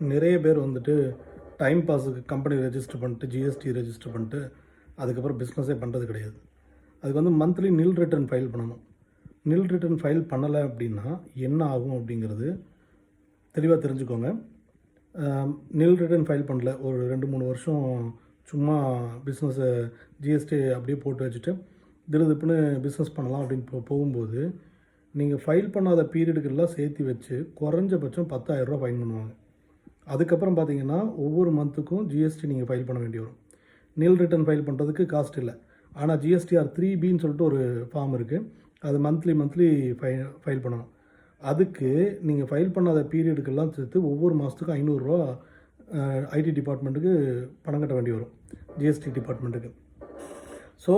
நிறைய பேர் வந்துட்டு டைம் பாஸுக்கு கம்பெனி ரெஜிஸ்டர் பண்ணிட்டு ஜிஎஸ்டி ரெஜிஸ்டர் பண்ணிட்டு அதுக்கப்புறம் பிஸ்னஸே பண்ணுறது கிடையாது. அதுக்கு வந்து மந்த்லி நில் ரிட்டர்ன் ஃபைல் பண்ணணும். நில் ரிட்டர்ன் ஃபைல் பண்ணலை அப்படின்னா என்ன ஆகும் அப்படிங்கிறது தெளிவாக தெரிஞ்சுக்கோங்க. நில் ரிட்டர்ன் ஃபைல் பண்ணல, ஒரு 2-3 வருஷம் சும்மா பிஸ்னஸை ஜிஎஸ்டி அப்படியே போட்டு வச்சுட்டு திருதுப்புன்னு பிஸ்னஸ் பண்ணலாம் அப்படின்னு போகும்போது நீங்கள் ஃபைல் பண்ணாத பீரியடுக்கெல்லாம் சேர்த்து வச்சு குறைஞ்சபட்சம் 10,000 ரூபா ஃபைன் பண்ணுவாங்க. அதுக்கப்புறம் பார்த்தீங்கன்னா ஒவ்வொரு மந்த்துக்கும் ஜிஎஸ்டி நீங்கள் ஃபைல் பண்ண வேண்டி வரும். நில் ரிட்டர்ன் ஃபைல் பண்ணுறதுக்கு காஸ்ட் இல்லை. ஆனால் ஜிஎஸ்டிஆர் 3Bன்னு சொல்லிட்டு ஒரு ஃபார்ம் இருக்குது. அது மந்த்லி ஃபைல் பண்ணணும். அதுக்கு நீங்கள் ஃபைல் பண்ணாத பீரியடுக்கெல்லாம் சேர்த்து ஒவ்வொரு மாதத்துக்கும் 500 ரூபா ஐடி டிபார்ட்மெண்ட்டுக்கு பணம் கட்ட வேண்டி வரும், ஜிஎஸ்டி டிபார்ட்மெண்ட்டுக்கு. ஸோ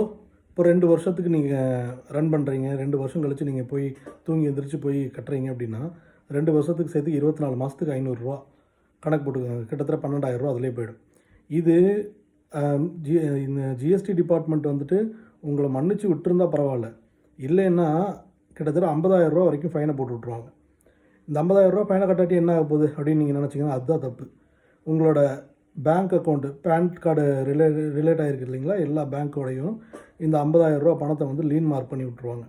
இப்போ 2 வருஷத்துக்கு நீங்கள் ரன் பண்ணுறீங்க, 2 வருஷம் கழித்து நீங்கள் போய் தூங்கி எந்திரிச்சு போய் கட்டுறீங்க அப்படின்னா 2 வருஷத்துக்கு சேர்த்து 24 மாதத்துக்கு 500 ரூபா கணக்கு போட்டுக்கோங்க. கிட்டத்தட்ட 12,000 ரூபா அதிலே போயிடும். இது இந்த ஜிஎஸ்டி டிபார்ட்மெண்ட் வந்துட்டு உங்களை மன்னிச்சு விட்டுருந்தா பரவாயில்ல, இல்லைன்னா கிட்டத்தட்ட 50,000 ரூபா வரைக்கும் ஃபைனை போட்டு விட்ருவாங்க. இந்த 50,000 ரூபா ஃபைனை கட்டாட்டி என்ன ஆக போகுது அப்படின்னு நீங்கள் நினச்சிங்கன்னா அதுதான் தப்பு. உங்களோட bank account, PAN card relate ஆகிருக்கு இல்லைங்களா, எல்லா பேங்க்கோடையும் இந்த 50,000 ரூபா பணத்தை வந்து லீன் மார்க் பண்ணி விட்ருவாங்க.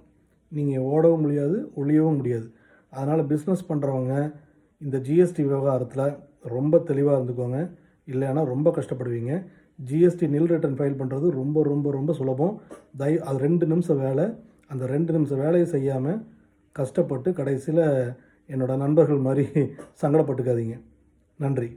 நீங்கள் ஓடவும் முடியாது, ஒழியவும் முடியாது. அதனால் பிஸ்னஸ் பண்ணுறவங்க இந்த ஜிஎஸ்டி விவகாரத்தில் ரொம்ப தெளிவாக இருந்துக்கோங்க, இல்லைன்னா ரொம்ப கஷ்டப்படுவீங்க. ஜிஎஸ்டி நில் ரிட்டர்ன் ஃபைல் பண்ணுறது ரொம்ப ரொம்ப ரொம்ப சுலபம். அது 2 நிமிஷம் வேலை. அந்த 2 நிமிஷம் வேலையை செய்யாமல் கஷ்டப்பட்டு கடைசியில் என்னோடய நண்பர்கள் மாதிரி சங்கடப்பட்டுக்காதீங்க. நன்றி.